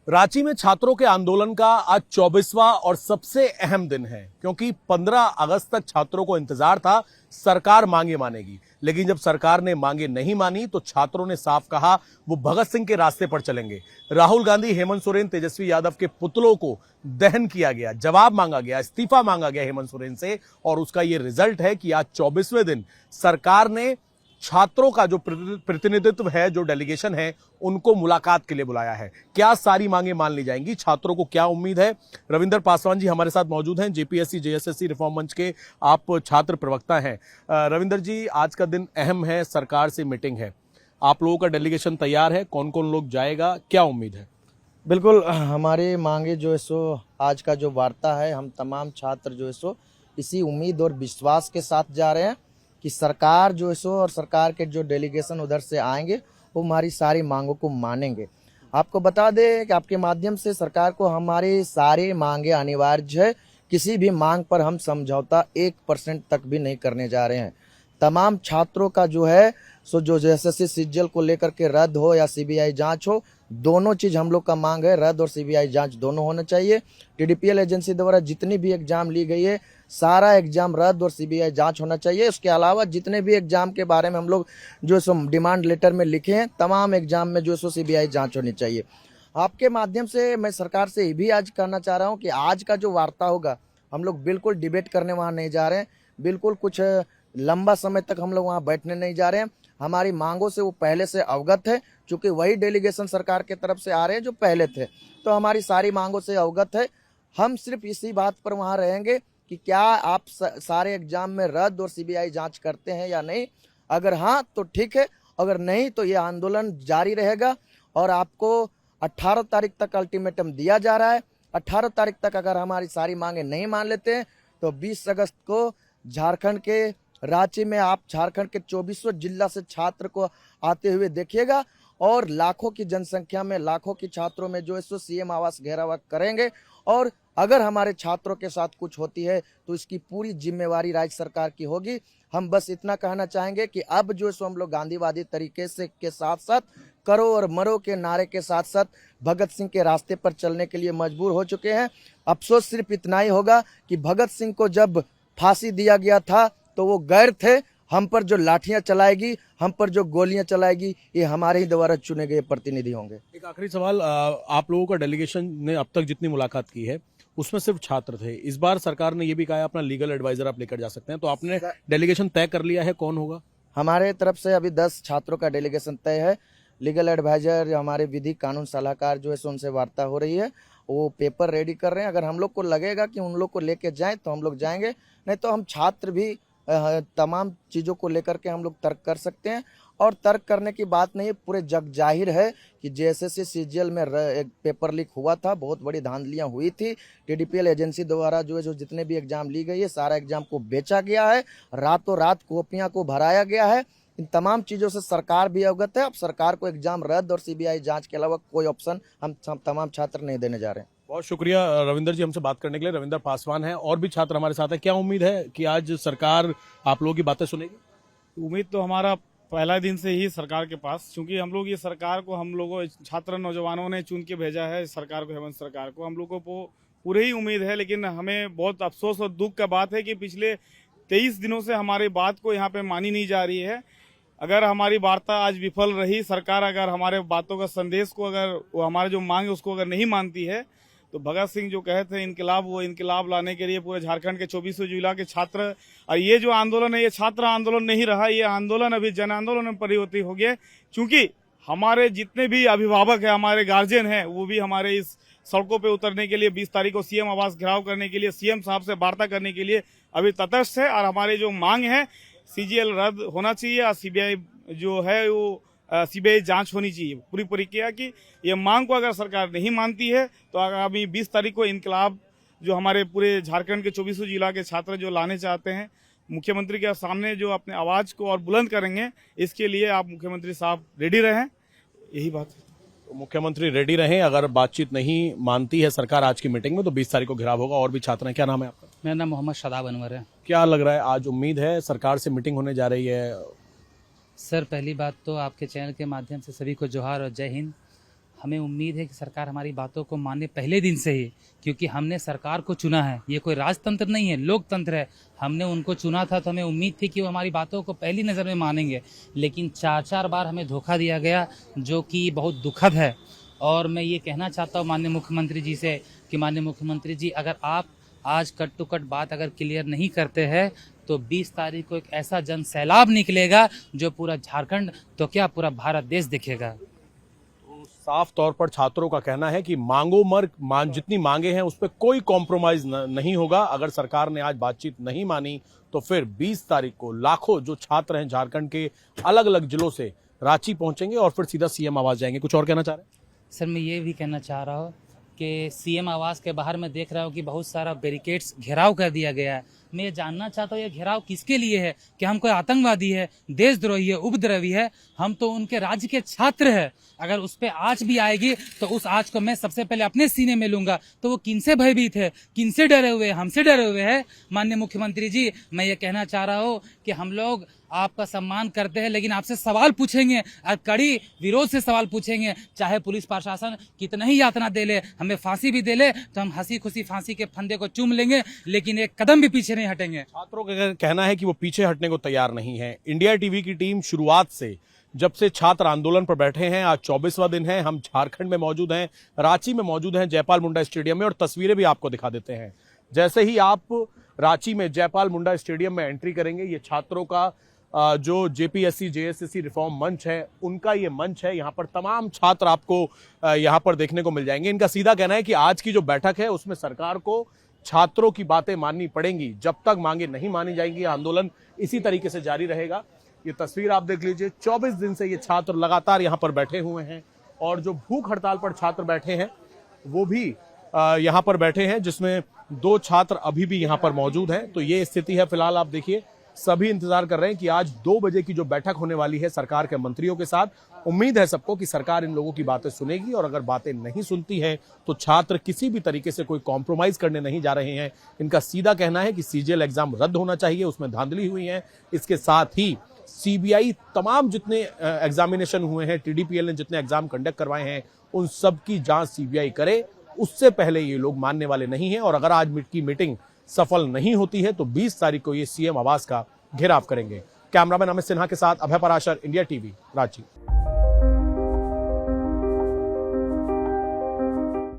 रांची में छात्रों के आंदोलन का आज 24वां और सबसे अहम दिन है, क्योंकि 15 अगस्त तक छात्रों को इंतजार था सरकार मांगे मानेगी। लेकिन जब सरकार ने मांगे नहीं मानी तो छात्रों ने साफ कहा वो भगत सिंह के रास्ते पर चलेंगे। राहुल गांधी, हेमंत सोरेन, तेजस्वी यादव के पुतलों को दहन किया गया, जवाब मांगा गया, इस्तीफा मांगा गया हेमंत सोरेन से, और उसका यह रिजल्ट है कि आज 24वें दिन सरकार ने छात्रों का जो प्रतिनिधित्व है, जो डेलीगेशन है, उनको मुलाकात के लिए बुलाया है। क्या सारी मांगे मान ली जाएंगी? छात्रों को क्या उम्मीद है? रविंदर पासवान जी हमारे साथ मौजूद हैं, जेपीएससी जेएसएससी रिफॉर्म मंच के आप छात्र प्रवक्ता हैं। रविंदर जी, आज का दिन अहम है, सरकार से मीटिंग है, आप लोगों का डेलीगेशन तैयार है? कौन कौन लोग जाएगा, क्या उम्मीद है? बिल्कुल, हमारी मांगे जो है सो आज का जो वार्ता है, हम तमाम छात्र जो है सो इसी उम्मीद और विश्वास के साथ जा रहे हैं कि सरकार जो है सो और सरकार के जो डेलीगेशन उधर से आएंगे वो हमारी सारी मांगों को मानेंगे। आपको बता दें कि आपके माध्यम से सरकार को हमारी सारी मांगे अनिवार्य है। किसी भी मांग पर हम समझौता 1% तक भी नहीं करने जा रहे हैं। तमाम छात्रों का जो है सो जो एसएससी सीजीएल को लेकर के रद्द हो या सीबीआई जांच हो, दोनों चीज हम लोग का मांग है। रद्द और सीबीआई जांच दोनों होना चाहिए। टीडीपीएल एजेंसी द्वारा जितनी भी एग्जाम ली गई है, सारा एग्जाम रद्द और सीबीआई जांच होना चाहिए। इसके अलावा जितने भी एग्जाम के बारे में हम लोग जो सो डिमांड लेटर में लिखे हैं, तमाम एग्जाम में जो सो सीबीआई जांच होनी चाहिए। आपके माध्यम से मैं सरकार से ये भी आज कहना चाह रहा हूँ कि आज का जो वार्ता होगा, हम लोग बिल्कुल डिबेट करने वहाँ नहीं जा रहे हैं। बिल्कुल कुछ लंबा समय तक हम लोग वहाँ बैठने नहीं जा रहे हैं। हमारी मांगों से वो पहले से अवगत है, चूंकि वही डेलीगेशन सरकार के तरफ से आ रहे हैं जो पहले थे, तो हमारी सारी मांगों से अवगत है। हम सिर्फ इसी बात पर वहाँ रहेंगे कि क्या आप सारे एग्जाम में रद्द और सीबीआई जांच करते हैं या नहीं। अगर हाँ तो ठीक है, अगर नहीं तो ये आंदोलन जारी रहेगा। और आपको 18 तारीख तक अल्टीमेटम दिया जा रहा है। 18 तारीख तक अगर हमारी सारी मांगे नहीं मान लेते हैं तो 20 अगस्त को झारखंड के रांची में आप झारखंड के 2400 जिला से छात्र को आते हुए देखिएगा, और लाखों की जनसंख्या में, लाखों की छात्रों में जो है सो सीएम आवास घेराव करेंगे। और अगर हमारे छात्रों के साथ कुछ होती है तो इसकी पूरी जिम्मेवारी राज्य सरकार की होगी। हम बस इतना कहना चाहेंगे कि अब जो है सो हम लोग गांधीवादी तरीके से के साथ साथ करो और मरो के नारे के साथ साथ भगत सिंह के रास्ते पर चलने के लिए मजबूर हो चुके हैं। अफसोस सिर्फ इतना ही होगा कि भगत सिंह को जब फांसी दिया गया था तो वो गैर थे। हम पर जो लाठियां चलाएगी, हम पर जो गोलियां चलाएगी, ये हमारे ही द्वारा चुने गए प्रतिनिधि होंगे। एक आखिरी सवाल, आप लोगों का डेलीगेशन ने अब तक जितनी मुलाकात की है उसमें सिर्फ छात्र थे। इस बार सरकार ने यह भी कहा है अपना लीगल एडवाइजर आप लेकर जा सकते हैं, तो आपने डेलीगेशन तय कर लिया है, कौन होगा? हमारे तरफ से अभी 10 छात्रों का डेलीगेशन तय है। लीगल एडवाइजर, हमारे विधि कानून सलाहकार जो है सो उनसे वार्ता हो रही है, वो पेपर रेडी कर रहे हैं। अगर हम लोग को लगेगा कि उन लोग को लेके जाएं तो हम लोग जाएंगे, नहीं तो हम छात्र भी तमाम चीज़ों को लेकर के हम लोग तर्क कर सकते हैं। और तर्क करने की बात नहीं है, पूरे जग जाहिर है कि जेएसएससी सीजीएल में एक पेपर लीक हुआ था, बहुत बड़ी धांधलियां हुई थी। टीडीपीएल एजेंसी द्वारा जो है जो जितने भी एग्जाम ली गई है, सारा एग्जाम को बेचा गया है, रातों रात कॉपियां को भराया गया है। इन तमाम चीज़ों से सरकार भी अवगत है। अब सरकार को एग्जाम रद्द और सीबीआई जांच के अलावा कोई ऑप्शन हम तमाम छात्र नहीं देने जा रहे हैं। बहुत शुक्रिया रविंदर जी हमसे बात करने के लिए। रविंदर पासवान है, और भी छात्र हमारे साथ है। क्या उम्मीद है कि आज सरकार आप लोगों की बातें सुनेगी? उम्मीद तो हमारा पहला दिन से ही सरकार के पास, क्योंकि हम लोग ये सरकार को, हम लोगों छात्र नौजवानों ने चुन के भेजा है सरकार को, हेमंत सरकार को। हम लोगों को पूरी ही उम्मीद है, लेकिन हमें बहुत अफसोस और दुख का बात है कि पिछले 23 दिनों से हमारी बात को यहाँ पे मानी नहीं जा रही है। अगर हमारी वार्ता आज विफल रही, सरकार अगर हमारे बातों का संदेश को, अगर वो हमारे जो मांग है उसको अगर नहीं मानती है, तो भगत सिंह जो कहे थे इनकलाब, वो इनकलाब लाने के लिए पूरे झारखंड के 2400 जिला के छात्र, और ये जो आंदोलन है ये छात्र आंदोलन नहीं रहा, ये आंदोलन अभी जन आंदोलन में परिवर्तित हो गया। क्योंकि हमारे जितने भी अभिभावक है, हमारे गार्जियन है, वो भी हमारे इस सड़कों पे उतरने के लिए 20 तारीख को सीएम आवास घेराव करने के लिए, सीएम साहब से वार्ता करने के लिए अभी तटस्थ है। और हमारी जो मांग है, सीजीएल रद्द होना चाहिए और सीबीआई जो है वो सीबीआई जांच होनी चाहिए पूरी प्रक्रिया की। ये मांग को अगर सरकार नहीं मानती है तो आगामी 20 तारीख को इनकलाब जो हमारे पूरे झारखंड के 2400 जिला के छात्र जो लाने चाहते हैं, मुख्यमंत्री के सामने जो अपने आवाज को और बुलंद करेंगे, इसके लिए आप मुख्यमंत्री साहब रेडी रहें, यही बात है। तो मुख्यमंत्री रेडी रहें। अगर बातचीत नहीं मानती है सरकार आज की मीटिंग में तो 20 तारीख को घेराव होगा। और भी छात्र हैं, क्या नाम है आपका? मेरा नाम मोहम्मद शादाब अनवर है। क्या लग रहा है, आज उम्मीद है सरकार से मीटिंग होने जा रही है? सर, पहली बात तो आपके चैनल के माध्यम से सभी को जोहार और जय हिंद। हमें उम्मीद है कि सरकार हमारी बातों को माने पहले दिन से ही, क्योंकि हमने सरकार को चुना है। ये कोई राजतंत्र नहीं है, लोकतंत्र है। हमने उनको चुना था तो हमें उम्मीद थी कि वो हमारी बातों को पहली नज़र में मानेंगे, लेकिन 4 बार हमें धोखा दिया गया, जो कि बहुत दुखद है। और मैं ये कहना चाहता हूँ माननीय मुख्यमंत्री जी से कि माननीय मुख्यमंत्री जी, अगर आप आज कट टू कट बात अगर क्लियर नहीं करते हैं तो 20 तारीख को एक ऐसा जन सैलाब निकलेगा जो पूरा झारखंड तो क्या पूरा भारत देश दिखेगा। साफ तौर पर छात्रों का कहना है कि जितनी मांगे हैं उस पर कोई कॉम्प्रोमाइज नहीं होगा। अगर सरकार ने आज बातचीत नहीं मानी तो फिर 20 तारीख को लाखों जो छात्र हैं झारखंड के अलग अलग जिलों से रांची पहुंचेंगे और फिर सीधा सीएम आवास जाएंगे। कुछ और कहना चाह रहे हैं? सर, मैं ये भी कहना चाह रहा हूँ कि सीएम आवास के बाहर मैं देख रहा हूँ कि बहुत सारा बैरिकेड्स घेराव कर दिया गया है। मैं ये जानना चाहता हूँ ये घेराव किसके लिए है? कि हम कोई आतंकवादी है, देशद्रोही है, उपद्रवी है? हम तो उनके राज्य के छात्र हैं। अगर उस पे आँच भी आएगी तो उस आँच को मैं सबसे पहले अपने सीने में लूंगा। तो वो किनसे भयभीत है, किनसे डरे हुए, हमसे डरे हुए हैं? माननीय मुख्यमंत्री जी, मैं ये कहना चाह रहा हूँ कि हम लोग आपका सम्मान करते हैं, लेकिन आपसे सवाल पूछेंगे और कड़ी विरोध से सवाल पूछेंगे। चाहे पुलिस प्रशासन कितना ही यातना दे ले, हमें फांसी भी दे ले, तो हम हंसी खुशी फांसी के फंदे को चूम लेंगे, लेकिन एक कदम भी पीछे नहीं हटेंगे। छात्रों का कहना है कि वो पीछे हटने को तैयार नहीं है। इंडिया टीवी की टीम शुरुआत से जब से छात्र आंदोलन पर बैठे हैं, आज 24वां दिन है, हम झारखंड में मौजूद हैं, रांची में मौजूद हैं, जयपाल मुंडा स्टेडियम में, और तस्वीरें भी आपको दिखा देते हैं। जैसे ही आप रांची में जयपाल मुंडा स्टेडियम में एंट्री करेंगे, ये छात्रों का जो जेपीएससी जेएसएससी रिफॉर्म मंच है, उनका ये मंच है। यहाँ पर तमाम छात्र आपको यहाँ पर देखने को मिल जाएंगे। इनका सीधा कहना है कि आज की जो बैठक है उसमें सरकार को छात्रों की बातें माननी पड़ेंगी। जब तक मांगे नहीं मानी जाएंगी, आंदोलन इसी तरीके से जारी रहेगा। ये तस्वीर आप देख लीजिए, 24 दिन से ये छात्र लगातार यहाँ पर बैठे हुए हैं, और जो भूख हड़ताल पर छात्र बैठे हैं वो भी यहाँ पर बैठे हैं, जिसमें 2 छात्र अभी भी यहाँ पर मौजूद हैं। तो ये स्थिति है फिलहाल। आप देखिए, सभी इंतजार कर रहे हैं कि आज 2 बजे की जो बैठक होने वाली है सरकार के मंत्रियों के साथ। उम्मीद है सबको कि सरकार इन लोगों की बातें सुनेगी, और अगर बातें नहीं सुनती है तो छात्र किसी भी तरीके से कोई कॉम्प्रोमाइज करने नहीं जा रहे हैं। इनका सीधा कहना है कि सीजीएल एग्जाम रद्द होना चाहिए, उसमें धांधली हुई है। इसके साथ ही सीबीआई तमाम जितने एग्जामिनेशन हुए हैं, टीडीपीएल ने जितने एग्जाम कंडक्ट करवाए हैं, उन सब की जांच सीबीआई करे, उससे पहले ये लोग मानने वाले नहीं हैं। और अगर आज की मीटिंग सफल नहीं होती है तो 20 तारीख को ये सीएम आवास का घेराव करेंगे। कैमरामैन अमित सिन्हा के साथ अभय पराशर, इंडिया टीवी, रांची।